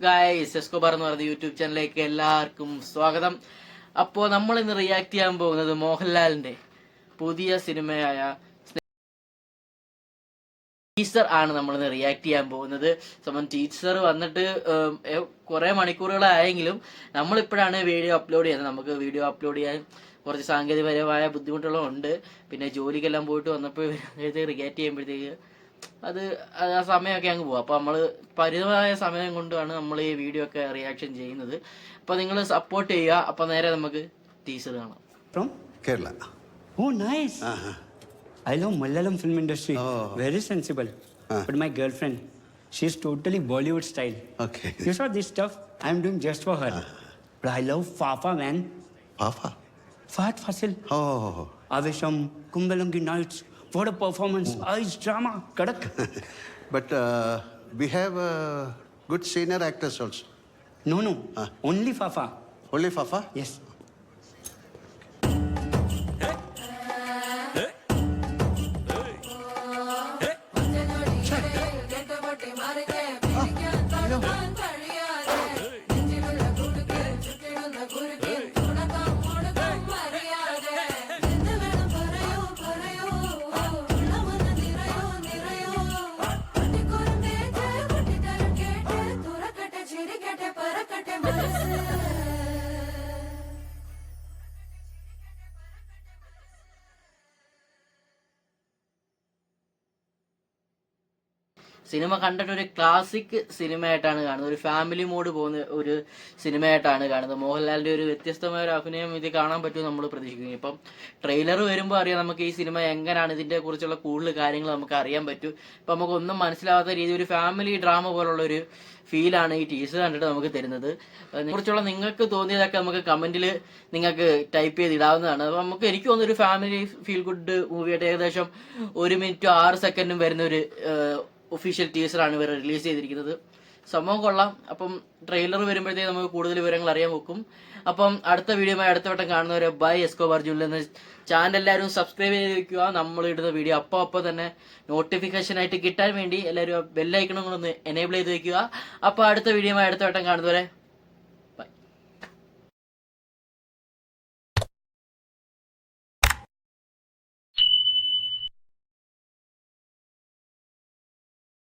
Guys, Escobar എന്ന് പറയുന്ന YouTube ചാനലിലേക്ക് എല്ലാവർക്കും സ്വാഗതം. അപ്പോൾ നമ്മൾ ഇന്ന് റിയാക്ട് ചെയ്യാൻ പോകുന്നത് മോഹൻലാലിന്റെ പുതിയ സിനിമയായ ടീസർ ആണ്. നമ്മൾ ഇന്ന് റിയാക്ട് ചെയ്യാൻ പോകുന്നത്. ടീച്ചർ വന്നിട്ട് കുറെ മണിക്കൂറുകളായെങ്കിലും നമ്മളിപ്പോഴാണ് വീഡിയോ അപ്ലോഡ് ചെയ്യുന്നത്. നമുക്ക് വീഡിയോ അപ്ലോഡ് ചെയ്യാൻ കുറച്ച് സാങ്കേതികപരമായ ബുദ്ധിമുട്ടുകളുണ്ട്. പിന്നെ ജോലിക്കെല്ലാം പോയിട്ട് വന്നപ്പോൾ റിയാക്ട് ചെയ്യുമ്പോഴത്തേക്ക് അത് ആ സമയമൊക്കെ അങ്ങ് പോകും. അപ്പോൾ നമ്മൾ പരിമിതമായ സമയം കൊണ്ടാണ് നമ്മൾ ഈ വീഡിയോ ഒക്കെ റിയാക്ഷൻ ചെയ്യുന്നത്. അപ്പോൾ നിങ്ങൾ സപ്പോർട്ട് ചെയ്യുക. അപ്പോൾ നേരെ നമുക്ക് ടീസർ കാണാം. From Kerala. Oh, nice. I love Malayalam film industry. Very sensible. But my girlfriend, she's totally Bollywood style. Okay. You saw this stuff? I'm doing just for her. But I love Fafa, man. Papa. Fahad Fasil. Oh. Avesham, Kumbalangi Nights. What a performance. Ice drama. Kadak. But we have good senior actors also. No. Only Fafa. Only Fafa? Yes. Cinema കണ്ടിട്ട് ഒരു classic സിനിമയായിട്ടാണ് കാണുന്നത്. ഒരു family mode പോകുന്ന ഒരു സിനിമയായിട്ടാണ് കാണുന്നത്. മോഹൻലാലിന്റെ ഒരു വ്യത്യസ്തമായ ഒരു അഭിനയം ഇത് കാണാൻ പറ്റുമെന്ന് നമ്മൾ പ്രതീക്ഷിക്കുന്നു. ഇപ്പം ട്രെയിലർ വരുമ്പോൾ അറിയാം നമുക്ക് ഈ സിനിമ എങ്ങനെയാണ്, ഇതിന്റെ കുറിച്ചുള്ള കൂടുതൽ കാര്യങ്ങൾ നമുക്ക് അറിയാൻ പറ്റും. ഇപ്പം നമുക്കൊന്നും മനസ്സിലാവാത്ത രീതി ഒരു ഫാമിലി ഡ്രാമ പോലുള്ള ഒരു ഫീലാണ് ഈ ടീസർ കണ്ടിട്ട് നമുക്ക് തരുന്നത്. കുറിച്ചുള്ള നിങ്ങൾക്ക് തോന്നിയതൊക്കെ നമുക്ക് കമന്റിൽ നിങ്ങൾക്ക് ടൈപ്പ് ചെയ്ത് ഇടാവുന്നതാണ്. അപ്പം എനിക്ക് തോന്നുന്നു ഒരു ഫാമിലി ഫീൽ ഗുഡ് മൂവിയായിട്ട് ഏകദേശം 1 മിനിറ്റും 6 സെക്കൻഡും വരുന്ന ഒരു ഒഫീഷ്യൽ ടീസറാണ് ഇവർ റിലീസ് ചെയ്തിരിക്കുന്നത്. സംഭവം കൊള്ളാം. അപ്പം ട്രെയിലർ വരുമ്പോഴത്തേക്ക് നമുക്ക് കൂടുതൽ വിവരങ്ങൾ അറിയാൻ വെക്കും. അപ്പം അടുത്ത വീഡിയോയുമായി അടുത്ത വട്ടം കാണുന്നവരെ ബൈ. എസ്കോബാർ ജൂനിൽ എന്ന ചാനൽ എല്ലാവരും സബ്സ്ക്രൈബ് ചെയ്ത് വെക്കുക. നമ്മൾ ഇടുന്ന വീഡിയോ അപ്പോൾ തന്നെ നോട്ടിഫിക്കേഷൻ ആയിട്ട് കിട്ടാൻ വേണ്ടി എല്ലാവരും ബെല്ലൈക്കണും കൂടെ ഒന്ന് എനേബിൾ ചെയ്ത് വെക്കുക. അപ്പോൾ അടുത്ത വീഡിയോയുമായി അടുത്ത വട്ടം കാണുന്നവരെ